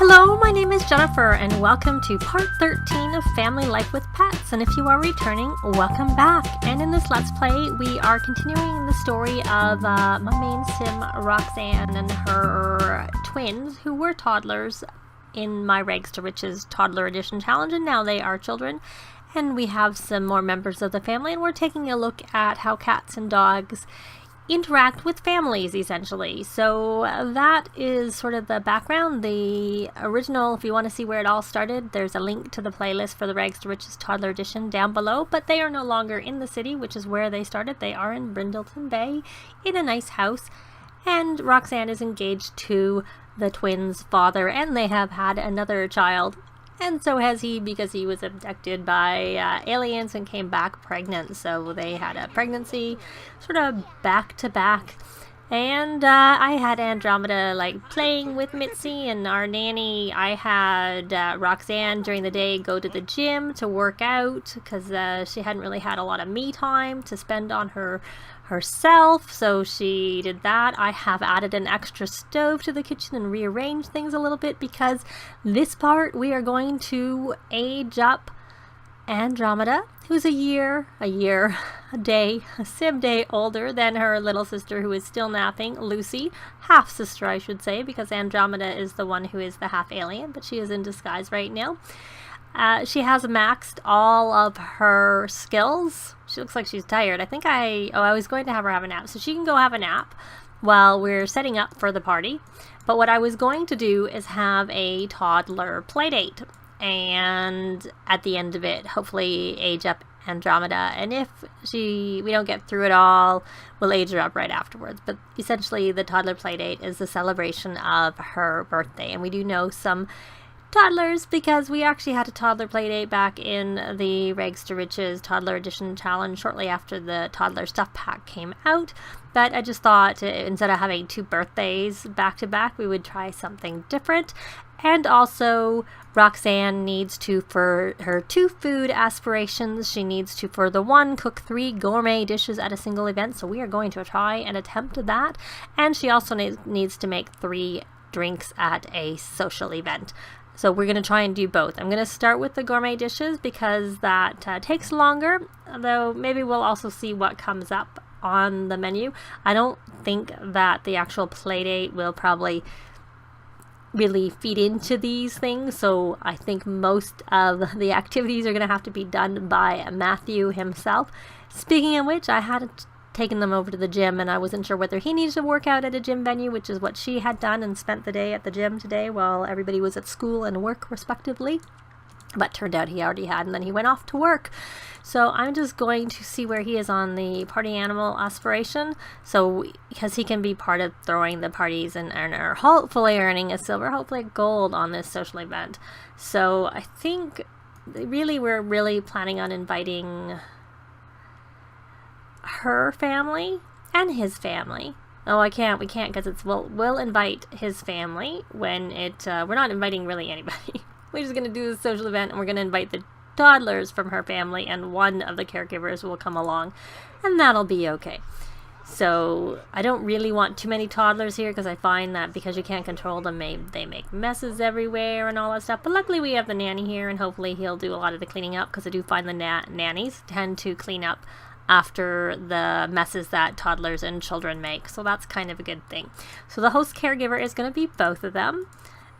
Hello, my name is Jennifer, and welcome to part 13 of Family Life with Pets. And if you are returning, welcome back. And in this Let's Play, we are continuing the story of my main sim, Roxanne, and her twins, who were toddlers in my Rags to Riches Toddler Edition challenge, and now they are children. And we have some more members of the family, and we're taking a look at how cats and dogs interact with families, essentially. So that is sort of the background. The original, if you want to see where it all started, there's a link to the playlist for the Rags to Riches Toddler Edition down below, but they are no longer in the city, which is where they started. They are in Brindleton Bay in a nice house, and Roxanne is engaged to the twins' father, and they have had another child. And so has he, because he was abducted by aliens and came back pregnant. So they had a pregnancy sort of back to back. And I had Andromeda like playing with Mitzi and our nanny. I had Roxanne during the day go to the gym to work out because she hadn't really had a lot of me time to spend on herself, so she did that. I have added an extra stove to the kitchen and rearranged things a little bit because this part we are going to age up Andromeda, who's a sim day older than her little sister, who is still napping, Lucy, half sister I should say, because Andromeda is the one who is the half alien, but she is in disguise right now. She has maxed all of her skills. She looks like she's tired. I think I was going to have her have a nap, so she can go have a nap while we're setting up for the party. But what I was going to do is have a toddler playdate, and at the end of it, hopefully age up Andromeda. And if we don't get through it all, we'll age her up right afterwards. But essentially, the toddler playdate is the celebration of her birthday, and we do know some toddlers because we actually had a toddler playdate back in the Rags to Riches Toddler Edition challenge shortly after the toddler stuff pack came out. But I just thought instead of having two birthdays back to back, we would try something different. And also, Roxanne needs to, for her 2 food aspirations, she needs to, for the one, cook 3 gourmet dishes at a single event. So we are going to try and attempt that. And she also needs to make 3 drinks at a social event. So we're going to try and do both. I'm going to start with the gourmet dishes because that takes longer, though maybe we'll also see what comes up on the menu. I don't think that the actual playdate will probably really feed into these things, so I think most of the activities are going to have to be done by Matthew himself. Speaking of which, I had taken them over to the gym, and I wasn't sure whether he needs to work out at a gym venue, which is what she had done and spent the day at the gym today while everybody was at school and work respectively. But turned out he already had, and then he went off to work. So I'm just going to see where he is on the party animal aspiration, so because he can be part of throwing the parties and hopefully earning a silver, hopefully a gold on this social event. So I think we're really planning on inviting her family and his family. Oh, we can't because we'll invite his family when we're not inviting really anybody. We're just going to do the social event, and we're going to invite the toddlers from her family, and one of the caregivers will come along, and that'll be okay. So I don't really want too many toddlers here because I find that because you can't control them, they make messes everywhere and all that stuff. But luckily we have the nanny here, and hopefully he'll do a lot of the cleaning up, because I do find the nannies tend to clean up after the messes that toddlers and children make. So that's kind of a good thing. So the host caregiver is going to be both of them,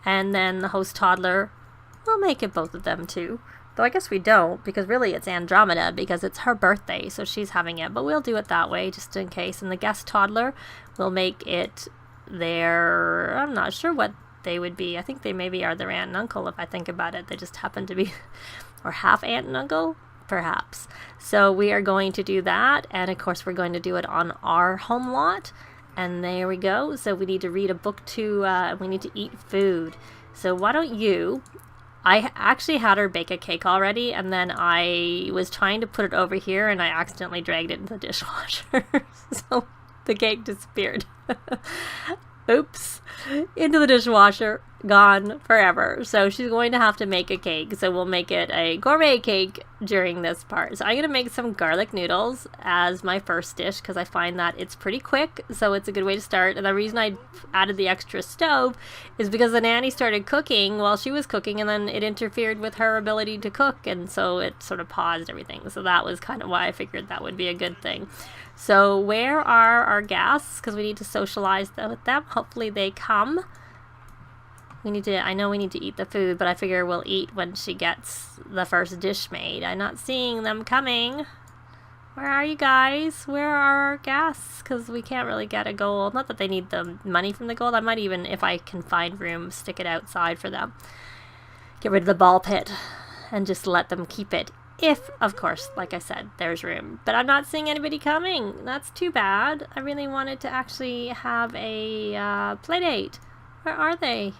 and then the host toddler will make it both of them too. Though I guess we don't, because really it's Andromeda because it's her birthday, so she's having it. But we'll do it that way just in case. And the guest toddler will make it I'm not sure what they would be. I think they maybe are their aunt and uncle if I think about it. They just happen to be, or half aunt and uncle, perhaps. So we are going to do that, and of course we're going to do it on our home lot. And there we go. So we need to read a book we need to eat food. So why don't I actually had her bake a cake already, and then I was trying to put it over here, and I accidentally dragged it into the dishwasher. So the cake disappeared. Oops. Into the dishwasher. gone forever. So she's going to have to make a cake. So we'll make it a gourmet cake during this part. So I'm going to make some garlic noodles as my first dish because I find that it's pretty quick. So it's a good way to start. And the reason I added the extra stove is because the nanny started cooking while she was cooking, and then it interfered with her ability to cook. And so it sort of paused everything. So that was kind of why I figured that would be a good thing. So where are our guests? Because we need to socialize with them. Hopefully they come. I know we need to eat the food, but I figure we'll eat when she gets the first dish made. I'm not seeing them coming. Where are you guys? Where are our guests? Because we can't really get a gold. Not that they need the money from the gold. I might even, if I can find room, stick it outside for them. Get rid of the ball pit and just let them keep it. If, of course, like I said, there's room. But I'm not seeing anybody coming. That's too bad. I really wanted to actually have a play date. Where are they?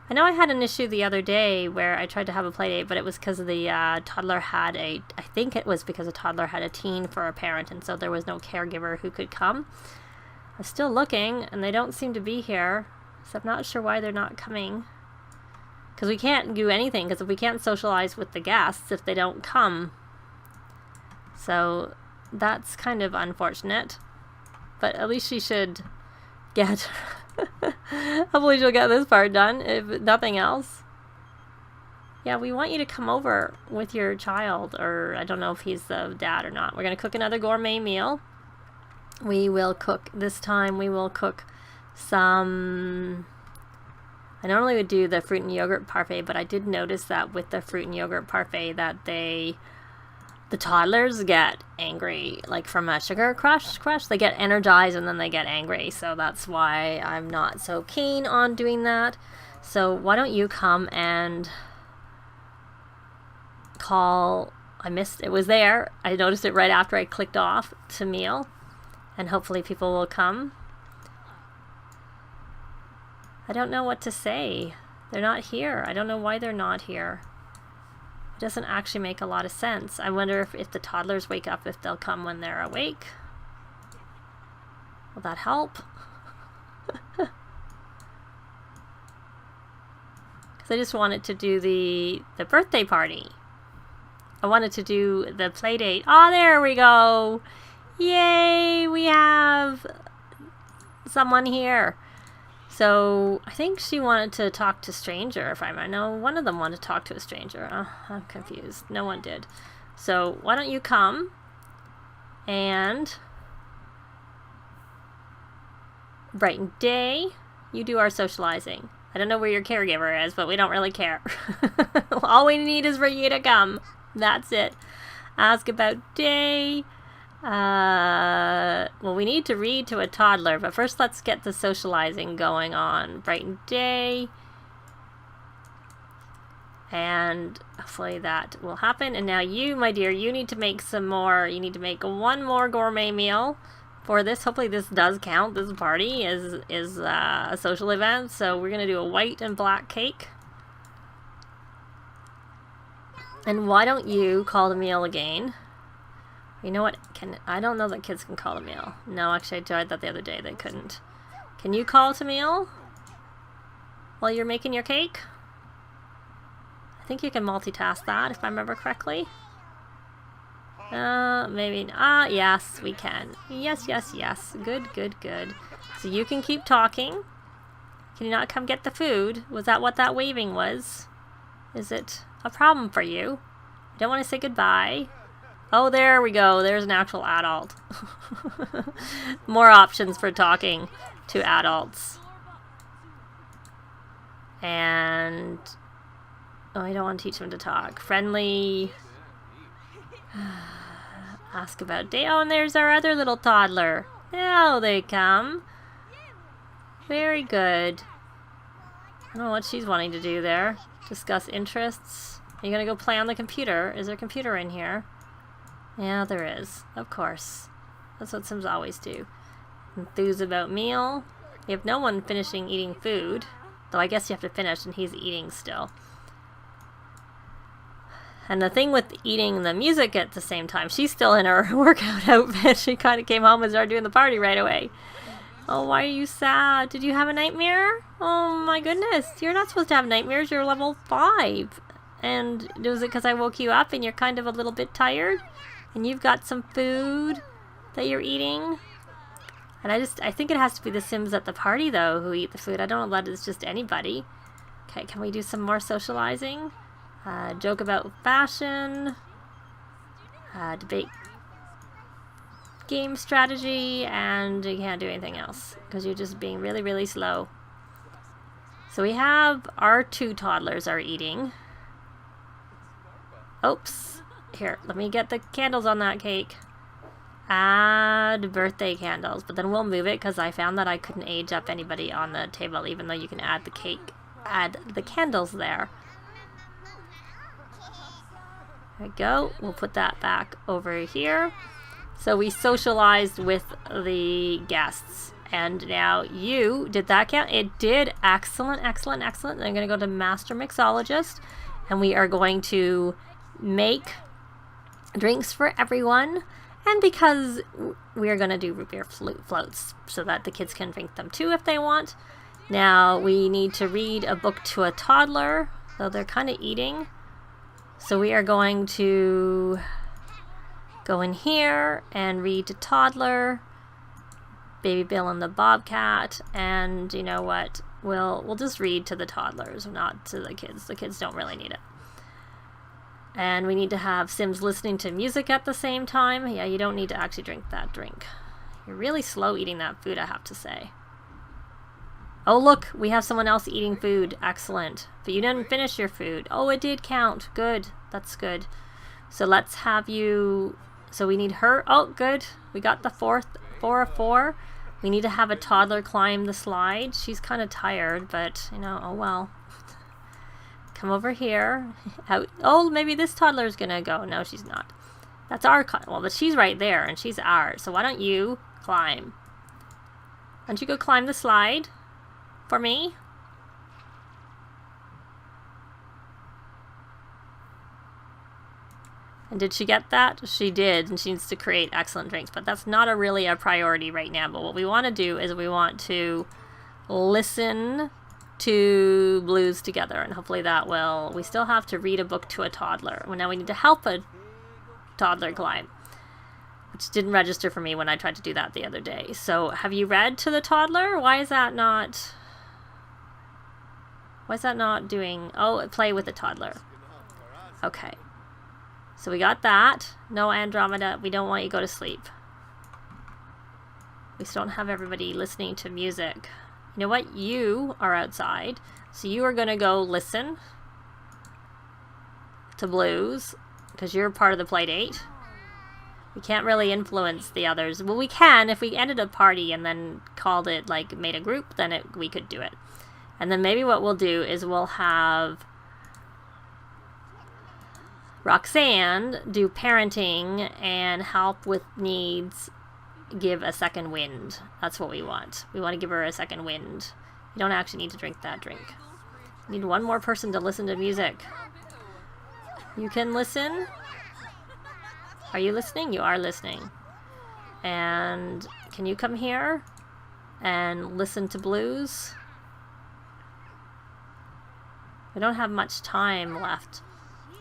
I know I had an issue the other day where I tried to have a play date, but it was because the toddler had I think it was because a toddler had a teen for a parent, and so there was no caregiver who could come. I'm still looking, and they don't seem to be here, so I'm not sure why they're not coming. Because we can't do anything, because if we can't socialize with the guests if they don't come. So that's kind of unfortunate. But at least she should get... Hopefully she'll get this part done, if nothing else. Yeah, we want you to come over with your child, or I don't know if he's the dad or not. We're going to cook another gourmet meal. We will cook, this time we will cook some... I normally would do the fruit and yogurt parfait, but I did notice that with the fruit and yogurt parfait that the toddlers get angry, like from a sugar crush. They get energized and then they get angry. So that's why I'm not so keen on doing that. So why don't you come and call, it was there. I noticed it right after I clicked off to meal, and hopefully people will come. I don't know what to say. They're not here. I don't know why they're not here. It doesn't actually make a lot of sense. I wonder if the toddlers wake up, if they'll come when they're awake. Will that help? Because I just wanted to do the birthday party. I wanted to do the play date. Oh, there we go. Yay, we have someone here. So I think she wanted to talk to a stranger, if I remember. No, one of them wanted to talk to a stranger. Oh, I'm confused. No one did. So why don't you come and brighten day. You do our socializing. I don't know where your caregiver is, but we don't really care. All we need is for you to come. That's it. Ask about day. Well, we need to read to a toddler, but first let's get the socializing going on. Brighten day. And hopefully that will happen. And now you, my dear, you need to make some more. You need to make one more gourmet meal for this. Hopefully this does count. This party is a social event. So we're going to do a white and black cake. And why don't you call the meal again? You know what? I don't know that kids can call a meal. No, actually I tried that the other day. They couldn't. Can you call to meal while you're making your cake? I think you can multitask that if I remember correctly. Maybe. Yes, we can. Yes, yes, yes. Good, good, good. So you can keep talking. Can you not come get the food? Was that what that waving was? Is it a problem for you? I don't want to say goodbye. Oh, there we go. There's an actual adult. More options for talking to adults. And... oh, I don't want to teach them to talk. Friendly. Ask about day. Oh, and there's our other little toddler. Now they come. Very good. I don't know what she's wanting to do there. Discuss interests. Are you going to go play on the computer? Is there a computer in here? Yeah, there is. Of course. That's what Sims always do. Enthuse about meal. You have no one finishing eating food. Though I guess you have to finish and he's eating still. And the thing with eating the music at the same time, she's still in her workout outfit. She kind of came home and started doing the party right away. Oh, why are you sad? Did you have a nightmare? Oh my goodness, you're not supposed to have nightmares. You're level 5. And was it because I woke you up and you're kind of a little bit tired? And you've got some food that you're eating? And I think it has to be the Sims at the party, though, who eat the food. I don't know that it's just anybody. Okay, can we do some more socializing? Joke about fashion. Debate game strategy, and you can't do anything else because you're just being really, really slow. So we have our 2 toddlers are eating. Oops. Here, let me get the candles on that cake. Add birthday candles, but then we'll move it because I found that I couldn't age up anybody on the table, even though you can add the cake, add the candles there. There we go. We'll put that back over here. So we socialized with the guests. And now you, did that count? It did. Excellent, excellent, excellent. I'm going to go to Master Mixologist. And we are going to make drinks for everyone. And because we are going to do root beer floats so that the kids can drink them too if they want. Now we need to read a book to a toddler. Though they're kind of eating. So we are going to go in here and read to toddler, Baby Bill and the Bobcat, and you know what? We'll just read to the toddlers, not to the kids. The kids don't really need it. And we need to have Sims listening to music at the same time. Yeah, you don't need to actually drink that drink. You're really slow eating that food, I have to say. Oh, look, we have someone else eating food. Excellent. But you didn't finish your food. Oh, it did count. Good. That's good. So let's have you... So we need her. Oh, good. We got the 4 of 4. We need to have a toddler climb the slide. She's kind of tired, but, you know, oh well. Come over here. Out. Oh, maybe this toddler's gonna go. No, she's not. That's our... Well, but she's right there, and she's ours. So why don't you climb? Why don't you go climb the slide for me? And did she get that? She did, and she needs to create excellent drinks. But that's not really a priority right now. But what we want to do is we want to listen to blues together. And hopefully that will... We still have to read a book to a toddler. Well, now we need to help a toddler climb. Which didn't register for me when I tried to do that the other day. So have you read to the toddler? Why is that not... Why is that not doing... Oh, play with the toddler. Okay. So we got that. No, Andromeda, we don't want you to go to sleep. We still don't have everybody listening to music. You know what? You are outside. So you are going to go listen to blues. Because you're part of the Playdate. We can't really influence the others. Well, we can. If we ended a party and then called it, like, made a group, then we could do it. And then maybe what we'll do is we'll have Roxanne do parenting and help with needs, give a second wind. That's what we want. We want to give her a second wind. You don't actually need to drink that drink. You need one more person to listen to music. You can listen. Are you listening? You are listening. And can you come here and listen to blues? We don't have much time left.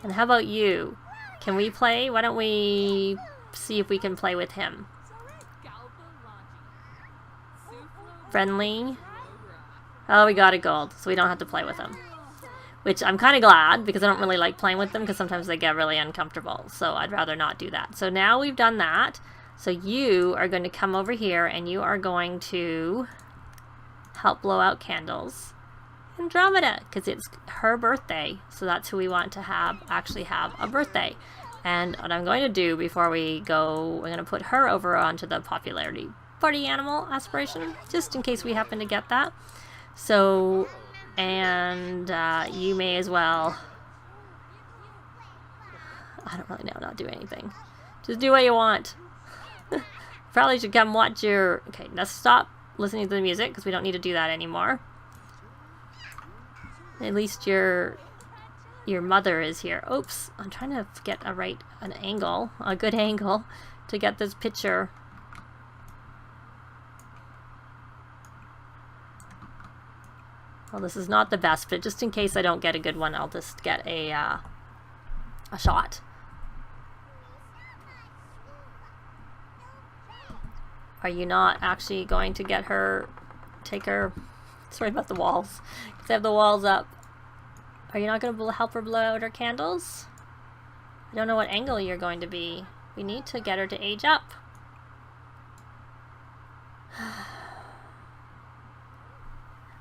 And how about you? Can we play? Why don't we see if we can play with him? Friendly. Oh, we got a gold, so we don't have to play with him. Which I'm kind of glad, because I don't really like playing with them, because sometimes they get really uncomfortable. So I'd rather not do that. So now we've done that. So you are going to come over here, and you are going to help blow out candles. Andromeda, because it's her birthday. So that's who we want to actually have a birthday. And what I'm going to do before we go, we're going to put her over onto the popularity party animal aspiration, just in case we happen to get that. So... And you may as well, I don't really know, not do anything. Just do what you want. Probably should come watch your... Okay, let's stop listening to the music, because we don't need to do that anymore. At least your mother is here. Oops, I'm trying to get a good angle, to get this picture. Well, this is not the best fit. Just in case I don't get a good one, I'll just get a shot. Are you not actually going to get her, take her, sorry about the walls, because I have the walls up. Are you not going to help her blow out her candles? I don't know what angle you're going to be. We need to get her to age up.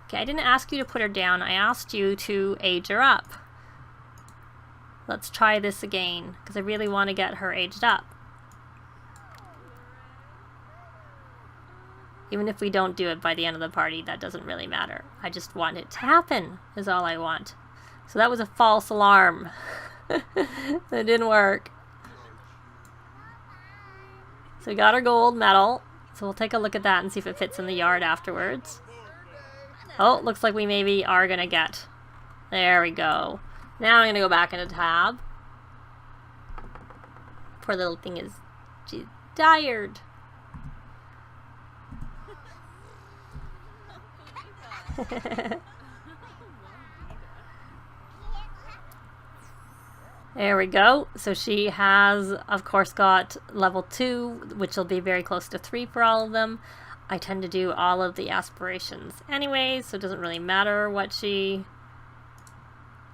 Okay, I didn't ask you to put her down. I asked you to age her up. Let's try this again, because I really want to get her aged up. Even if we don't do it by the end of the party, that doesn't really matter. I just want it to happen, is all I want. So that was a false alarm. It didn't work. So we got our gold medal. So we'll take a look at that and see if it fits in the yard afterwards. Oh, looks like we maybe are going to get. There we go. Now I'm going to go back into tab. Poor little thing is, she's tired. There we go. So she has, of course, got level 2, which will be very close to 3 for all of them. I tend to do all of the aspirations anyway, so it doesn't really matter what she...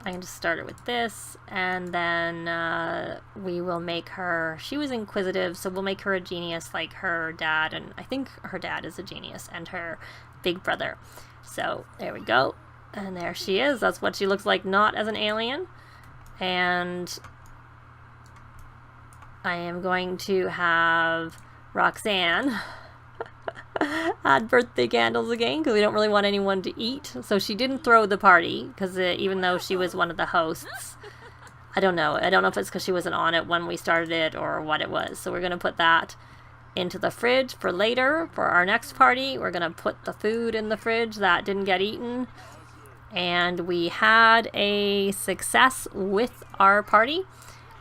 I can just start her with this, and then we will make her... She was inquisitive, so we'll make her a genius like her dad, and I think her dad is a genius, and her big brother. So there we go, and there she is. That's what she looks like, not as an alien. And I am going to have Roxanne add birthday candles again, because we don't really want anyone to eat. So she didn't throw the party, because even though she was one of the hosts, I don't know if it's because she wasn't on it when we started it or what it was. So we're going to put that into the fridge for later. For our next party, we're going to put the food in the fridge that didn't get eaten. And we had a success with our party.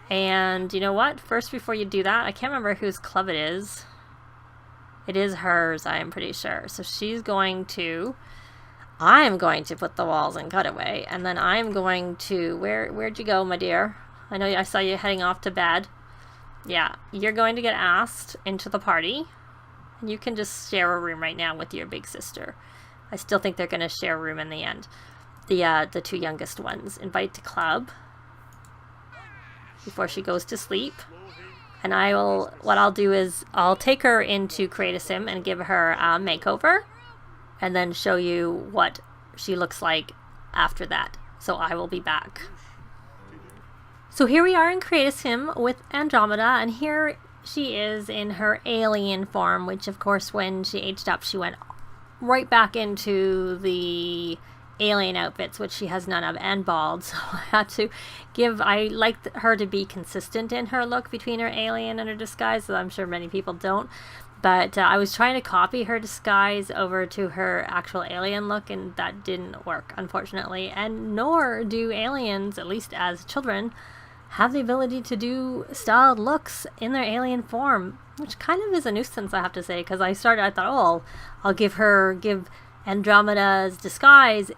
And you know what? First, before you do that, I can't remember whose club it is. It is hers, I am pretty sure. So she's going to... I'm going to put the walls in cutaway. And then I'm going to... Where'd you go, my dear? I know I saw you heading off to bed. Yeah, you're going to get asked into the party. And you can just share a room right now with your big sister. I still think they're going to share a room in the end. The 2 youngest ones. Invite to club. Before she goes to sleep. And what I'll do is I'll take her into Create a Sim and give her a makeover. And then show you what she looks like after that. So I will be back. So here we are in Create a Sim with Andromeda, and here she is in her alien form, which of course when she aged up she went right back into the alien outfits, which she has none of, and bald. So I had to I like her to be consistent in her look between her alien and her disguise, so I'm sure many people don't. But I was trying to copy her disguise over to her actual alien look, and that didn't work, unfortunately. And nor do aliens, at least as children, have the ability to do styled looks in their alien form, which kind of is a nuisance, I have to say, because I thought, oh, I'll give Andromeda's disguise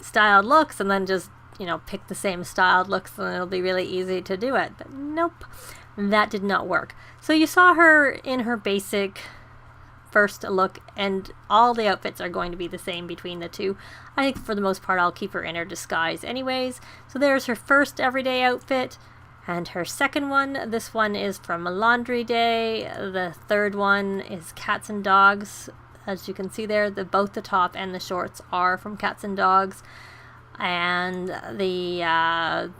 styled looks, and then just, pick the same styled looks, and it'll be really easy to do it. But nope, that did not work. So you saw her in her basic first look, and all the outfits are going to be the same between the two. I think for the most part I'll keep her in her disguise anyways. So there's her first everyday outfit, and her second one. This one is from Laundry Day. The third one is Cats and Dogs. As you can see there, both the top and the shorts are from Cats and Dogs. And that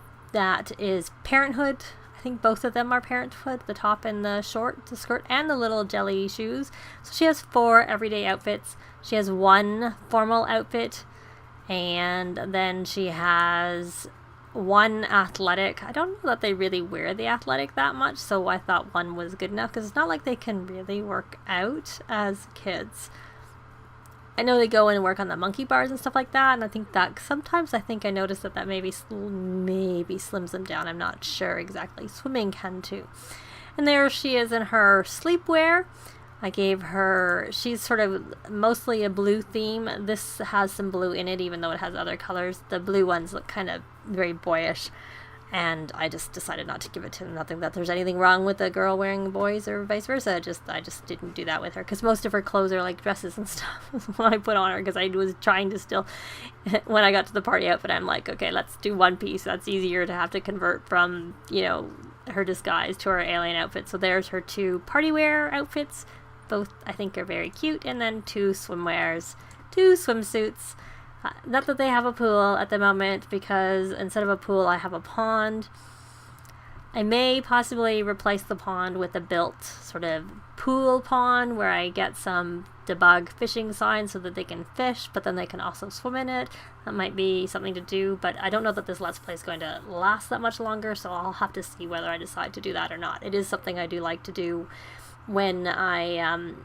is Parenthood. I think both of them are Parenthood, the top and the skirt, and the little jelly shoes. So she has 4 everyday outfits. She has 1 formal outfit, and then she has 1 athletic. I don't know that they really wear the athletic that much, so I thought 1 was good enough, because it's not like they can really work out as kids. I know they go and work on the monkey bars and stuff like that, and I think I noticed that maybe slims them down. I'm not sure exactly. Swimming can too. And there she is in her sleepwear. I gave her, she's sort of mostly a blue theme. This has some blue in it, even though it has other colors. The blue ones look kind of very boyish, and I just decided not to give it to them. Nothing that there's anything wrong with a girl wearing boys or vice versa. I just didn't do that with her, because most of her clothes are like dresses and stuff when I put on her, because I was trying to still, when I got to the party outfit, I'm like, okay, let's do one piece. That's easier to have to convert from, you know, her disguise to her alien outfit. So there's her 2 party wear outfits. Both, I think, are very cute. And then 2 swimwears, 2 swimsuits. Not that they have a pool at the moment, because instead of a pool, I have a pond. I may possibly replace the pond with a built sort of pool pond where I get some debug fishing signs so that they can fish, but then they can also swim in it. That might be something to do, but I don't know that this Let's Play is going to last that much longer, so I'll have to see whether I decide to do that or not. It is something I do like to do when I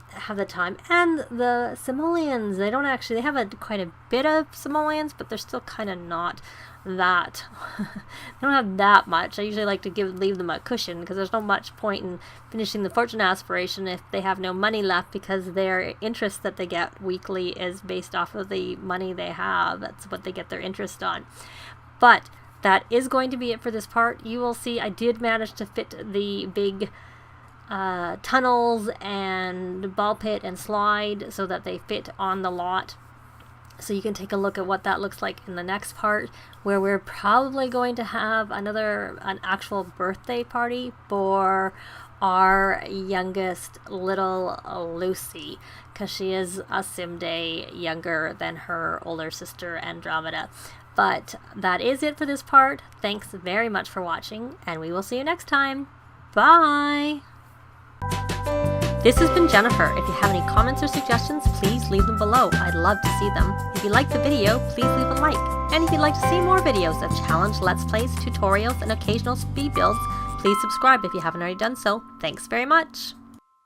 have the time. And the simoleons, they don't actually, they have quite a bit of simoleons, but they're still kind of not that, they don't have that much. I usually like to leave them a cushion, because there's no much point in finishing the fortune aspiration if they have no money left, because their interest that they get weekly is based off of the money they have. That's what they get their interest on. But that is going to be it for this part. You will see I did manage to fit the big tunnels and ball pit and slide so that they fit on the lot. So you can take a look at what that looks like in the next part, where we're probably going to have an actual birthday party for our youngest little Lucy, because she is a sim day younger than her older sister Andromeda. But that is it for this part. Thanks very much for watching, and we will see you next time. Bye! This has been Jennifer. If you have any comments or suggestions, please leave them below. I'd love to see them. If you liked the video, please leave a like. And if you'd like to see more videos of challenge, let's plays, tutorials, and occasional speed builds, please subscribe if you haven't already done so. Thanks very much!